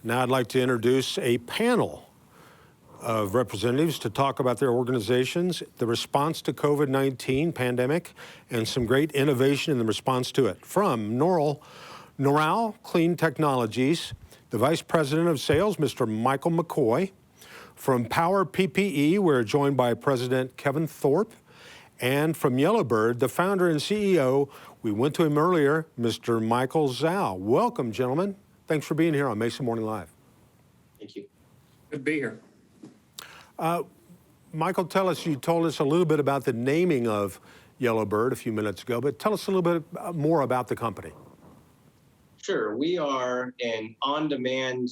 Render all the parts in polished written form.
Now I'd like to introduce a panel of representatives to talk about their organizations, the response to COVID-19 pandemic, and some great innovation in the response to it. From Nora Clean Technologies, the Vice President of Sales, Mr. Michael McCoy. From Power PPE, we're joined by President Kevin Thorpe. And from Yellowbird, the founder and CEO, we went to him earlier, Mr. Michael Zhao. Welcome, gentlemen. Thanks for being here on Mesa Morning Live. Thank you. Good to be here. Michael, you told us a little bit about the naming of Yellowbird a few minutes ago, but tell us a little bit more about the company. Sure. We are an on-demand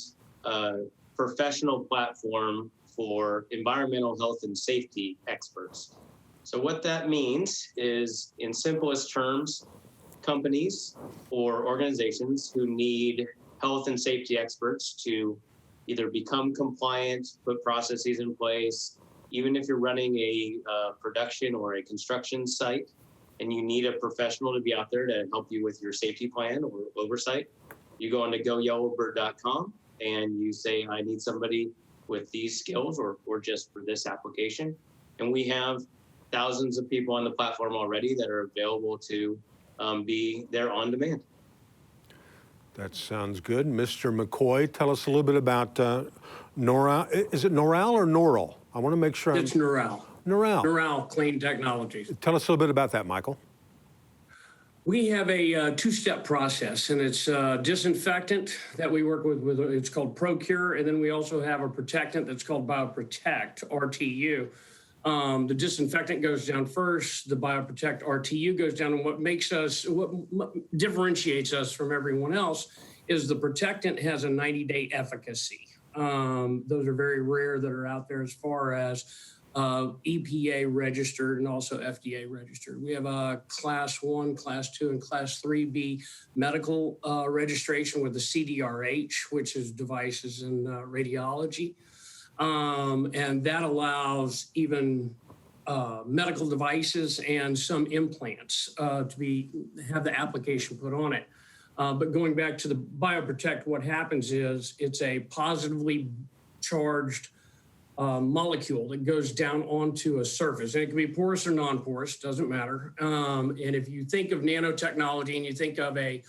professional platform for environmental health and safety experts. So what that means is, in simplest terms, companies or organizations who need health and safety experts to either become compliant, put processes in place, even if you're running a production or a construction site and you need a professional to be out there to help you with your safety plan or oversight, you go onto goyellowbird.com and you say, I need somebody with these skills or just for this application. And we have thousands of people on the platform already that are available to be there on demand. That sounds good. Mr. McCoy, tell us a little bit about Nora. Is it Noral or Noral? I want to make sure. It's Noral. Noral. Noral Clean Technologies. Tell us a little bit about that, Michael. We have a two-step process, and it's a disinfectant that we work with. It's called ProCure, and then we also have a protectant that's called BioProtect, RTU. The disinfectant goes down first, the BioProtect RTU goes down, and what differentiates us from everyone else is the protectant has a 90-day efficacy. Those are very rare that are out there as far as EPA registered and also FDA registered. We have a Class 1, Class 2, and Class 3B medical registration with the CDRH, which is devices in radiology. And that allows even medical devices and some implants to have the application put on it. But going back to the BioProtect, what happens is it's a positively charged molecule that goes down onto a surface. And it can be porous or non-porous, doesn't matter. And if you think of nanotechnology and you think of a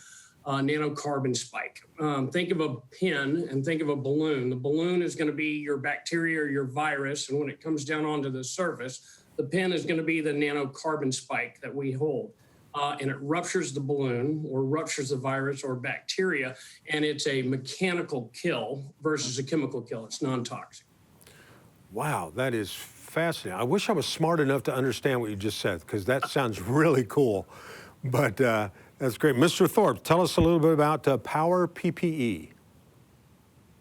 nanocarbon spike. Think of a pin and think of a balloon. The balloon is going to be your bacteria or your virus, and when it comes down onto the surface, the pin is going to be the nanocarbon spike that we hold. And it ruptures the balloon or ruptures the virus or bacteria, and it's a mechanical kill versus a chemical kill. It's non-toxic. Wow, that is fascinating. I wish I was smart enough to understand what you just said, because that sounds really cool. But that's great. Mr. Thorpe, tell us a little bit about Power PPE.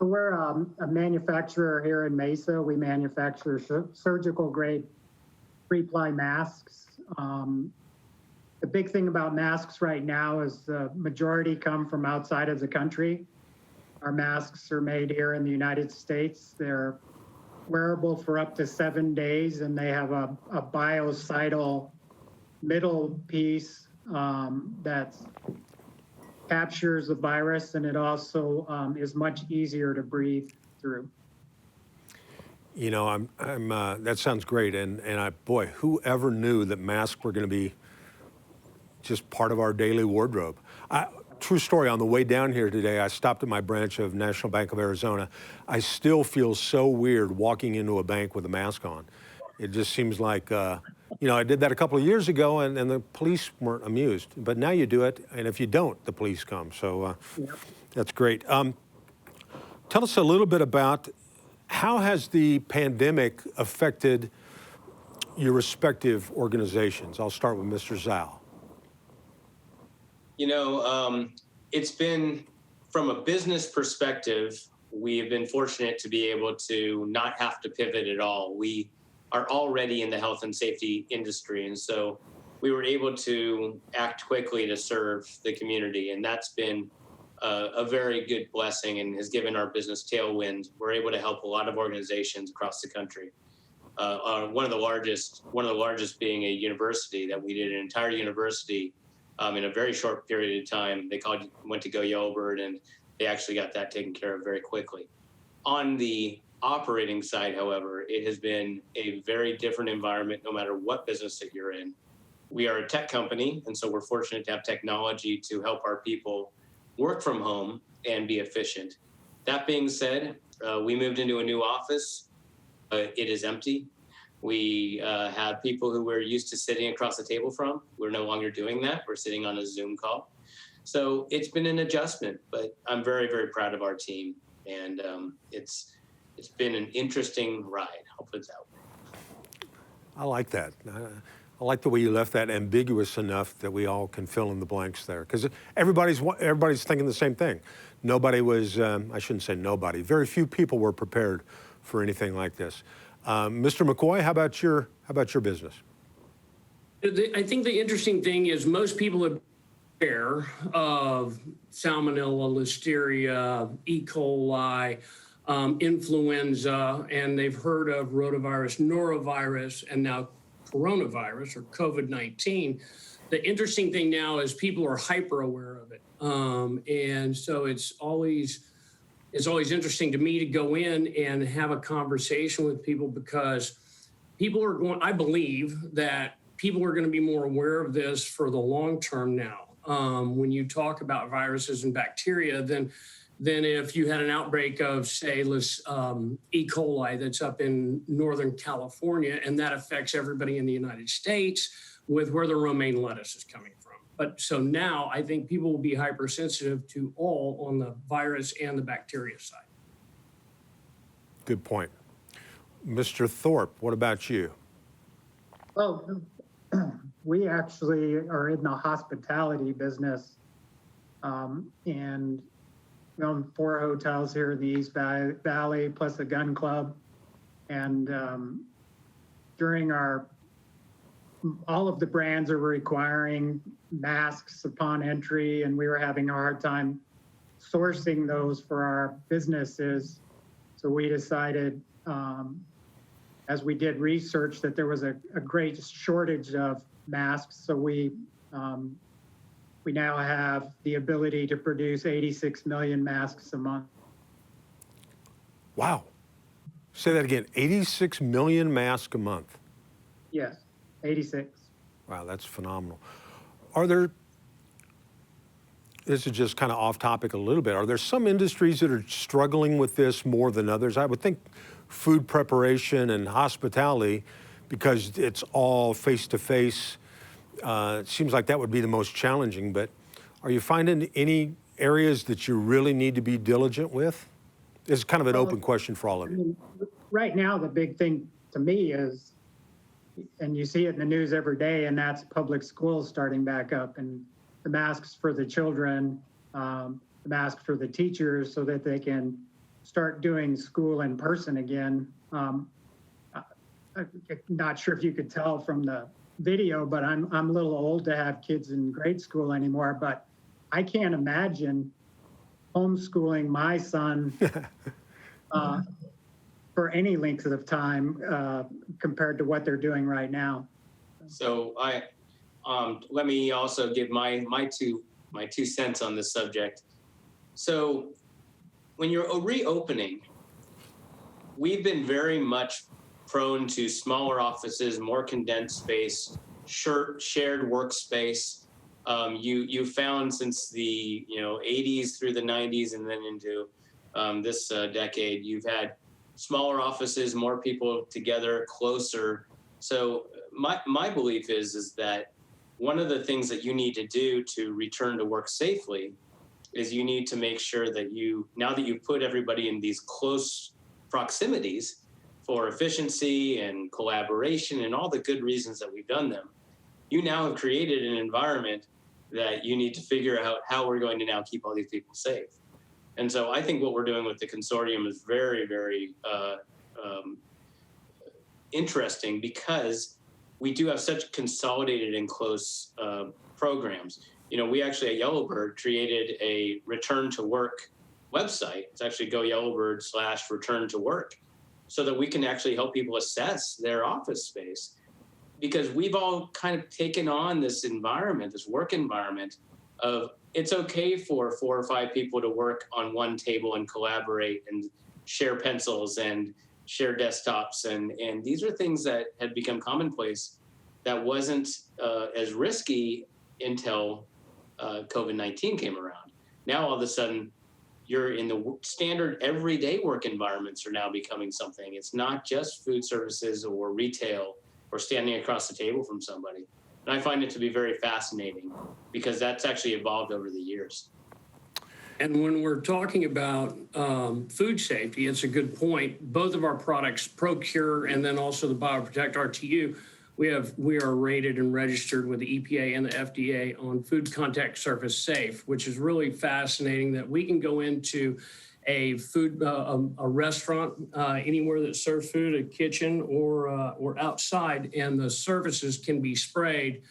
We're a manufacturer here in Mesa. We manufacture surgical grade three-ply masks. The big thing about masks right now is the majority come from outside of the country. Our masks are made here in the United States. They're wearable for up to 7 days, and they have a biocidal middle piece that captures the virus, and it also is much easier to breathe through. You know, that sounds great, and boy, whoever knew that masks were going to be just part of our daily wardrobe. True story, on the way down here today, I stopped at my branch of National Bank of Arizona. I still feel so weird walking into a bank with a mask on. It just seems like, you know, I did that a couple of years ago and the police weren't amused. But now you do it, and if you don't, the police come. So that's great. Tell us a little bit about how has the pandemic affected your respective organizations? I'll start with Mr. Zhao. You know, it's been, from a business perspective, we have been fortunate to be able to not have to pivot at all. We are already in the health and safety industry, and so we were able to act quickly to serve the community, and that's been a very good blessing and has given our business tailwind. We're able to help a lot of organizations across the country. One of the largest being a university that we did an entire university in a very short period of time. They went to Go Yellowbird, and they actually got that taken care of very quickly. On the operating side, however, it has been a very different environment no matter what business that you're in. We are a tech company, and so we're fortunate to have technology to help our people work from home and be efficient. That being said, we moved into a new office. It is empty. We have people who we're used to sitting across the table from. We're no longer doing that. We're sitting on a Zoom call. So it's been an adjustment, but I'm very, very proud of our team. And it's been an interesting ride. I'll put it that way. I like that. I like the way you left that ambiguous enough that we all can fill in the blanks there, because everybody's thinking the same thing. Nobody was, I shouldn't say nobody, very few people were prepared for anything like this. Mr. McCoy, how about your business? I think the interesting thing is most people are aware of salmonella, listeria, E. coli, influenza, and they've heard of rotavirus, norovirus, and now coronavirus or COVID-19. The interesting thing now is people are hyper aware of it. And so it's always interesting to me to go in and have a conversation with people, because people are going, I believe that people are going to be more aware of this for the long term now. When you talk about viruses and bacteria, then if you had an outbreak of, say, E. coli that's up in Northern California, and that affects everybody in the United States with where the romaine lettuce is coming from. But so now I think people will be hypersensitive to all on the virus and the bacteria side. Good point. Mr. Thorpe, what about you? Well, we actually are in the hospitality business, and we own 4 hotels here in the East Valley, plus a gun club. And during all of the brands are requiring masks upon entry, and we were having a hard time sourcing those for our businesses. So we decided, as we did research, that there was a great shortage of masks. So we now have the ability to produce 86 million masks a month. Wow. Say that again, 86 million masks a month. Yes, 86. Wow, that's phenomenal. This is just kind of off topic a little bit. Are there some industries that are struggling with this more than others? I would think food preparation and hospitality, because it's all face-to-face. It seems like that would be the most challenging, but are you finding any areas that you really need to be diligent with? It's kind of an open question for all of you. Right now, the big thing to me is, and you see it in the news every day, and that's public schools starting back up, and the masks for the children, the masks for the teachers, so that they can start doing school in person again. I'm not sure if you could tell from the video, but I'm a little old to have kids in grade school anymore, but I can't imagine homeschooling my son for any length of time compared to what they're doing right now. So let me also give my 2 cents on this subject. So when you're reopening, we've been very much prone to smaller offices, more condensed space, shared workspace. You found since the 80s through the 90s and then into this decade, you've had smaller offices, more people together, closer. So my belief is that one of the things that you need to do to return to work safely is you need to make sure that now that you've put everybody in these close proximities for efficiency and collaboration and all the good reasons that we've done them, you now have created an environment that you need to figure out how we're going to now keep all these people safe. And so I think what we're doing with the consortium is very, very interesting, because we do have such consolidated and close programs. We actually at Yellowbird created a return to work website. It's actually go Yellowbird/return to work, so that we can actually help people assess their office space, because we've all kind of taken on this environment, this work environment of it's okay for 4 or 5 people to work on one table and collaborate and share pencils and share desktops. And these are things that had become commonplace that wasn't as risky until COVID-19 came around. Now, all of a sudden, you're in the standard everyday work environments are now becoming something. It's not just food services or retail or standing across the table from somebody. And I find it to be very fascinating because that's actually evolved over the years. And when we're talking about food safety, it's a good point. Both of our products, Procure and then also the BioProtect RTU, we are rated and registered with the EPA and the FDA on food contact surface safe, which is really fascinating that we can go into a restaurant, anywhere that serves food, a kitchen or outside, and the surfaces can be sprayed.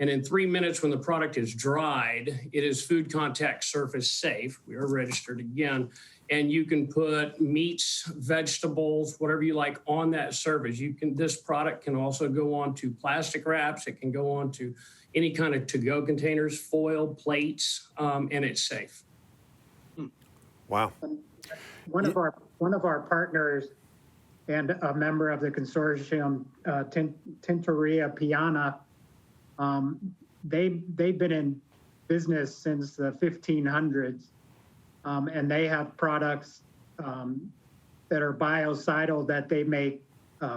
And in 3 minutes, when the product is dried, it is food contact surface safe. We are registered again. And you can put meats, vegetables, whatever you like on that surface. This product can also go on to plastic wraps. It can go on to any kind of to-go containers, foil, plates, and it's safe. Wow. One of our partners and a member of the consortium, Tintoria Piana, they've been in business since the 1500s, and they have products that are biocidal that they make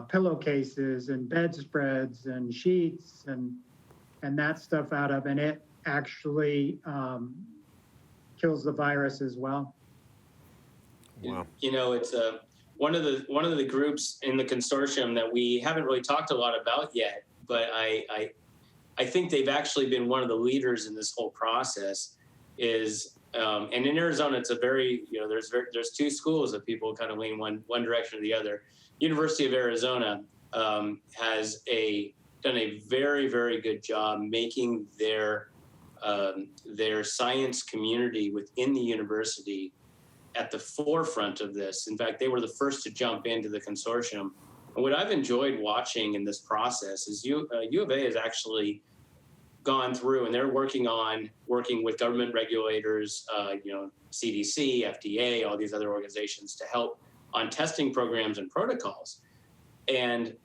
pillowcases and bedspreads and sheets and that stuff out of, and it actually kills the virus as well. Wow. You know, it's one of the groups in the consortium that we haven't really talked a lot about yet, but I think they've actually been one of the leaders in this whole process. And in Arizona, it's a very, there's 2 schools of people kind of lean one direction or the other. University of Arizona has done a very, very good job making their science community within the university at the forefront of this. In fact, they were the first to jump into the consortium. And what I've enjoyed watching in this process is U of A has actually gone through and they're working with government regulators, CDC, FDA, all these other organizations to help on testing programs and protocols. And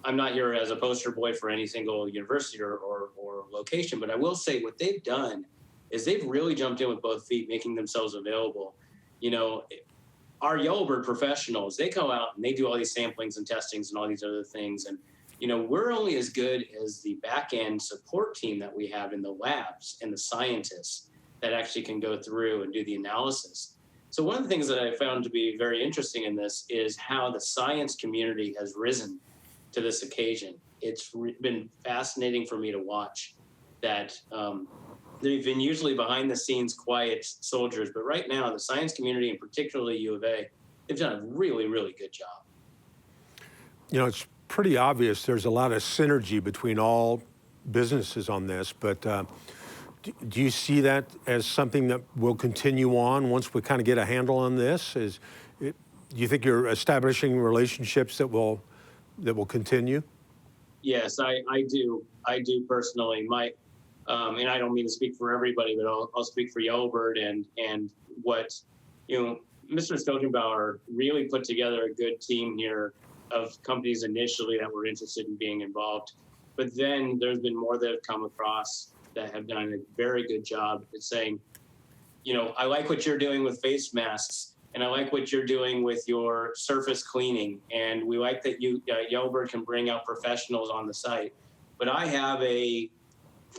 I'm not here as a poster boy for any single university or location, but I will say what they've done is they've really jumped in with both feet, making themselves available. Our Yellowbird professionals, they go out and they do all these samplings and testings and all these other things. And, we're only as good as the back end support team that we have in the labs and the scientists that actually can go through and do the analysis. So one of the things that I found to be very interesting in this is how the science community has risen to this occasion. It's been fascinating for me to watch that they've been usually behind the scenes quiet soldiers, but right now the science community and particularly U of A, they've done a really, really good job. It's pretty obvious there's a lot of synergy between all businesses on this, but do you see that as something that will continue on once we kind of get a handle on this? Do you think you're establishing relationships that will continue? Yes, I do. I do personally. And I don't mean to speak for everybody, but I'll speak for Yellowbird and what, Mr. Stotenbauer really put together a good team here of companies initially that were interested in being involved. But then there's been more that have come across that have done a very good job at saying, I like what you're doing with face masks, and I like what you're doing with your surface cleaning, and we like that Yellowbird can bring out professionals on the site. But I have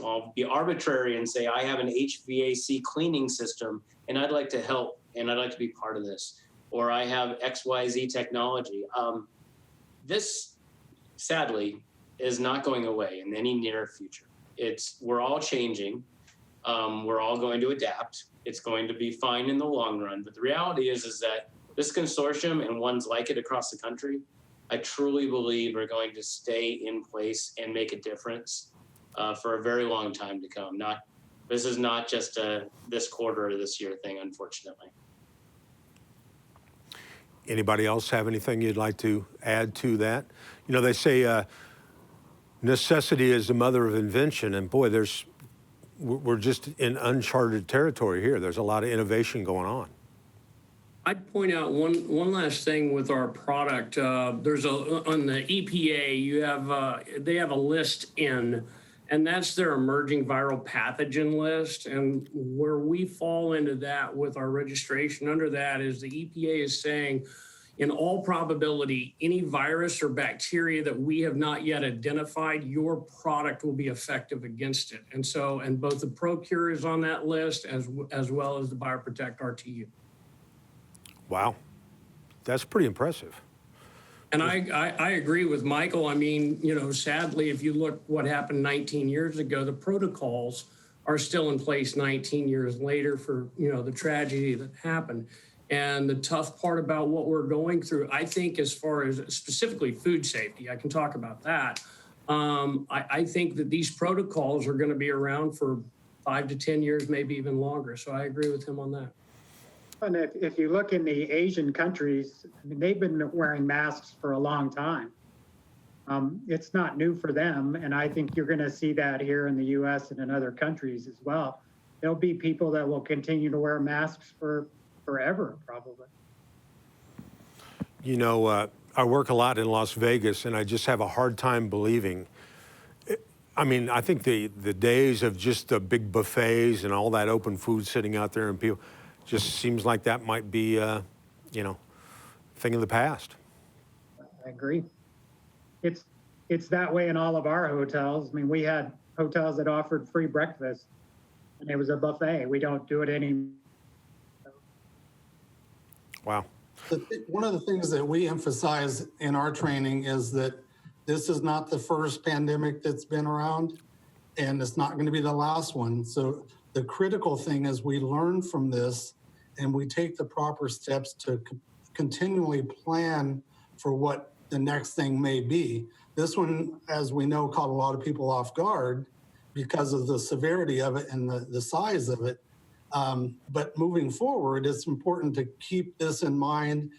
I'll be arbitrary and say I have an HVAC cleaning system, and I'd like to help, and I'd like to be part of this. Or I have XYZ technology. This, sadly, is not going away in any near future. We're all changing. We're all going to adapt. It's going to be fine in the long run. But the reality is that this consortium and ones like it across the country, I truly believe are going to stay in place and make a difference for a very long time to come. This is not just a this quarter or this year thing, unfortunately. Anybody else have anything you'd like to add to that? They say necessity is the mother of invention, and boy, there's we're just in uncharted territory here. There's a lot of innovation going on. I'd point out one last thing with our product. There's on the EPA, they have a list in, and that's their emerging viral pathogen list. And where we fall into that with our registration under that is the EPA is saying, in all probability, any virus or bacteria that we have not yet identified, your product will be effective against it. And so, and both the ProCure is on that list as well as the BioProtect RTU. Wow, that's pretty impressive. And I agree with Michael. I mean, you know, sadly, if you look what happened 19 years ago, the protocols are still in place 19 years later for, you know, the tragedy that happened. And the tough part about what we're going through, I think, as far as specifically food safety, I can talk about that. I think that these protocols are going to be around for 5 to 10 years, maybe even longer. So I agree with him on that. And if you look in the Asian countries, I mean, they've been wearing masks for a long time. It's not new for them. And I think you're going to see that here in the US and in other countries as well. There'll be people that will continue to wear masks for forever, probably. You know, I work a lot in Las Vegas, and I just have a hard time believing. I mean, I think the days of just the big buffets and all that open food sitting out there and people, just seems like that might be, you know, thing of the past. I agree. It's that way in all of our hotels. I mean, we had hotels that offered free breakfast, and it was a buffet. We don't do it anymore. Wow. One of the things that we emphasize in our training is that this is not the first pandemic that's been around, and it's not going to be the last one. So the critical thing is we learn from this and we take the proper steps to continually plan for what the next thing may be. This one, as we know, caught a lot of people off guard because of the severity of it and the size of it. But moving forward, it's important to keep this in mind.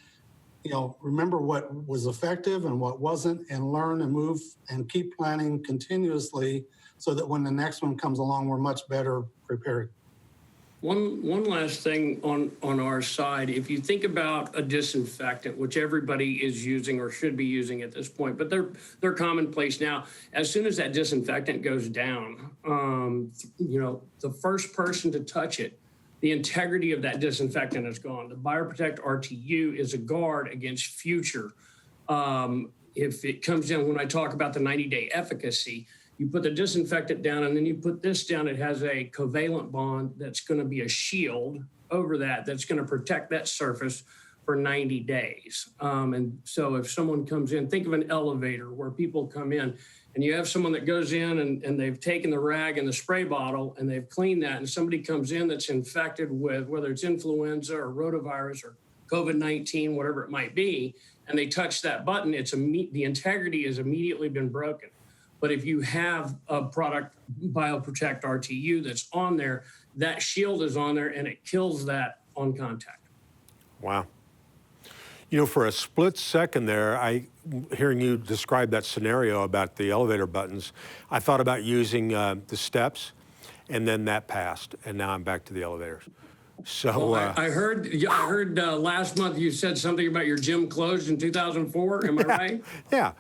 You know, remember what was effective and what wasn't, and learn and move and keep planning continuously so that when the next one comes along, we're much better prepared. One last thing on our side, if you think about a disinfectant, which everybody is using or should be using at this point, but they're commonplace now. As soon as that disinfectant goes down, you know, the first person to touch it, the integrity of that disinfectant is gone. The BioProtect RTU is a guard against future. If it comes in, when I talk about the 90-day efficacy, you put the disinfectant down and then you put this down. It has a covalent bond that's going to be a shield over that's going to protect that surface for 90 days. And so if someone comes in, think of an elevator where people come in and you have someone that goes in and they've taken the rag and the spray bottle and they've cleaned that, and somebody comes in that's infected with whether it's influenza or rotavirus or COVID-19, whatever it might be, and they touch that button, the integrity has immediately been broken. But if you have a product, BioProtect RTU, that's on there, that shield is on there and it kills that on contact. Wow. You know, for a split second there, hearing you describe that scenario about the elevator buttons, I thought about using the steps, and then that passed, and now I'm back to the elevators. So well, I heard last month you said something about your gym closed in 2004. Am I right? Yeah.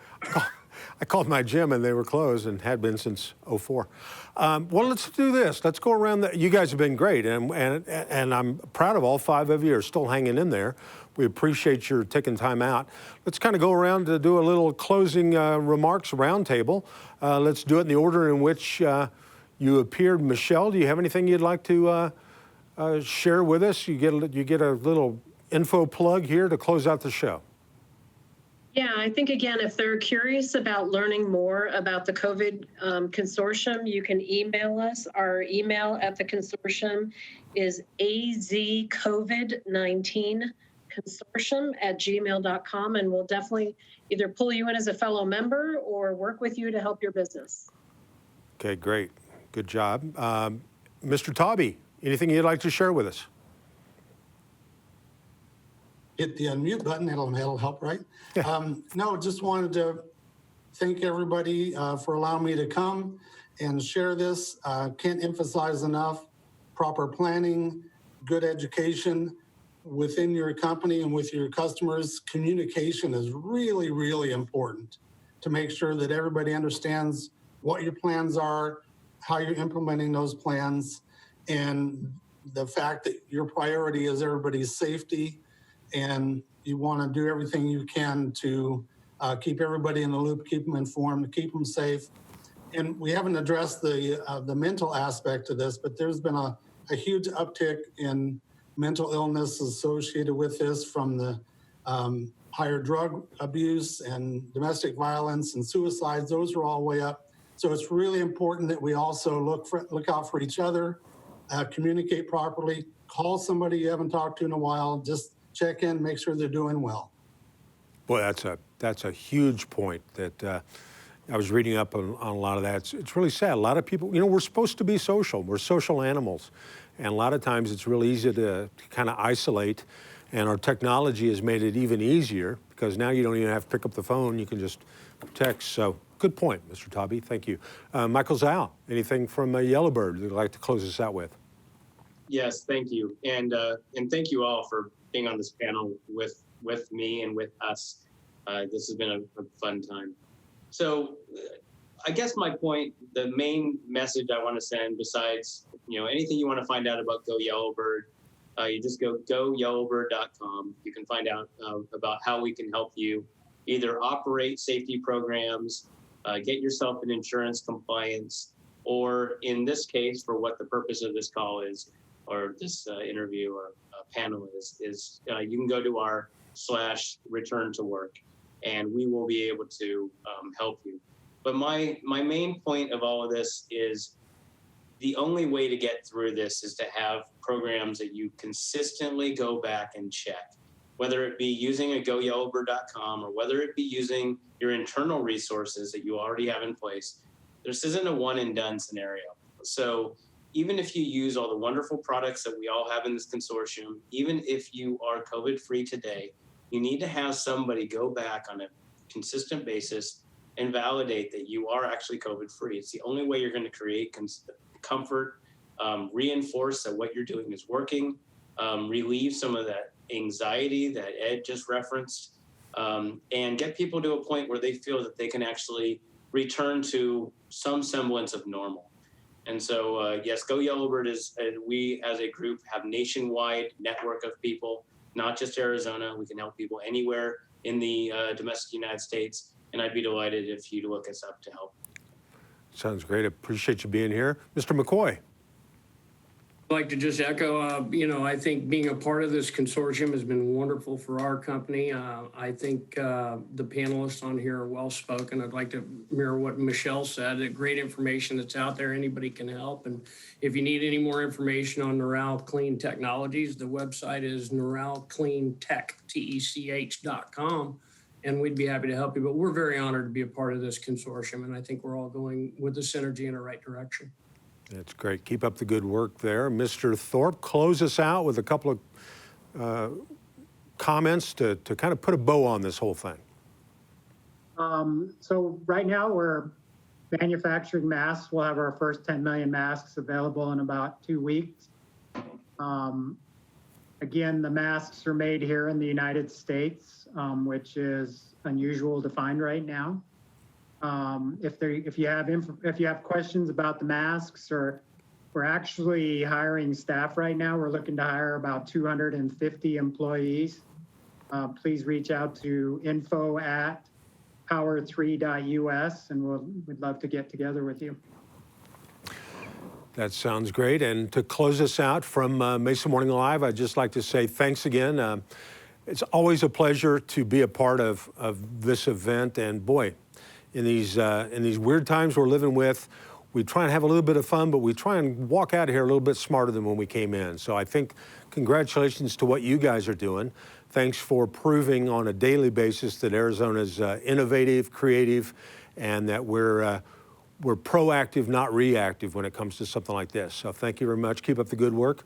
I called my gym and they were closed and had been since '04. Well, let's do this. Let's go around. You guys have been great, and I'm proud of all 5 of you are still hanging in there. We appreciate your taking time out. Let's kind of go around to do a little closing remarks roundtable. Let's do it in the order in which you appeared. Michelle, do you have anything you'd like to share with us? You get a little info plug here to close out the show. Yeah, I think, again, if they're curious about learning more about the COVID consortium, you can email us. Our email at the consortium is azcovid19consortium@gmail.com, and we'll definitely either pull you in as a fellow member or work with you to help your business. Okay, great. Good job. Mr. Tobby, anything you'd like to share with us? Hit the unmute button, it'll help, right? No, just wanted to thank everybody for allowing me to come and share this. Can't emphasize enough proper planning, good education within your company and with your customers. Communication is really, really important to make sure that everybody understands what your plans are, how you're implementing those plans, and the fact that your priority is everybody's safety, and you want to do everything you can to keep everybody in the loop, keep them informed, keep them safe. And we haven't addressed the mental aspect of this, but there's been a huge uptick in mental illness associated with this, from the higher drug abuse and domestic violence and suicides. Those are all way up. So it's really important that we also look out for each other, communicate properly, call somebody you haven't talked to in a while, just check in, make sure they're doing well. Boy, that's a huge point that I was reading up on a lot of that. It's really sad. A lot of people, we're supposed to be social. We're social animals. And a lot of times it's really easy to kind of isolate. And our technology has made it even easier, because now you don't even have to pick up the phone. You can just text. So good point, Mr. Tobby. Thank you. Michael Zhao, anything from Yellowbird you'd like to close us out with? Yes, thank you. And thank you all for being on this panel with me and with us. This has been a fun time. So I guess my point, the main message I want to send, besides, anything you want to find out about Go Yellowbird, you just go yellowbird.com. You can find out about how we can help you either operate safety programs, get yourself in insurance compliance, or in this case, for what the purpose of this call is, or this interview or panel is you can go to our /return to work, and we will be able to help you. But my main point of all of this is the only way to get through this is to have programs that you consistently go back and check, whether it be using a goyellowbird.com or whether it be using your internal resources that you already have in place. This isn't a one and done scenario. So even if you use all the wonderful products that we all have in this consortium, even if you are COVID-free today, you need to have somebody go back on a consistent basis and validate that you are actually COVID-free. It's the only way you're going to create comfort, reinforce that what you're doing is working, relieve some of that anxiety that Ed just referenced, and get people to a point where they feel that they can actually return to some semblance of normal. And so, yes, Go Yellowbird we as a group have nationwide network of people, not just Arizona. We can help people anywhere in the domestic United States. And I'd be delighted if you'd look us up to help. Sounds great. Appreciate you being here. Mr. McCoy. I'd like to just echo, I think being a part of this consortium has been wonderful for our company. I think the panelists on here are well spoken. I'd like to mirror what Michelle said, great information that's out there. Anybody can help. And if you need any more information on Neural Clean Technologies, the website is neuralcleantech.com. And we'd be happy to help you. But we're very honored to be a part of this consortium. And I think we're all going with the synergy in the right direction. That's great. Keep up the good work there. Mr. Thorpe, close us out with a couple of comments to kind of put a bow on this whole thing. So right now we're manufacturing masks. We'll have our first 10 million masks available in about 2 weeks. Again, the masks are made here in the United States, which is unusual to find right now. If you have questions about the masks, or we're actually hiring staff right now. We're looking to hire about 250 employees. Please reach out to info@power3.us, and we'd love to get together with you. That sounds great. And to close us out from Mesa Morning Live, I'd just like to say thanks again. It's always a pleasure to be a part of this event. And boy, in these weird times we're living with, we try and have a little bit of fun, but we try and walk out of here a little bit smarter than when we came in. So I think congratulations to what you guys are doing. Thanks for proving on a daily basis that Arizona's innovative, creative, and that we're proactive, not reactive when it comes to something like this. So thank you very much. Keep up the good work.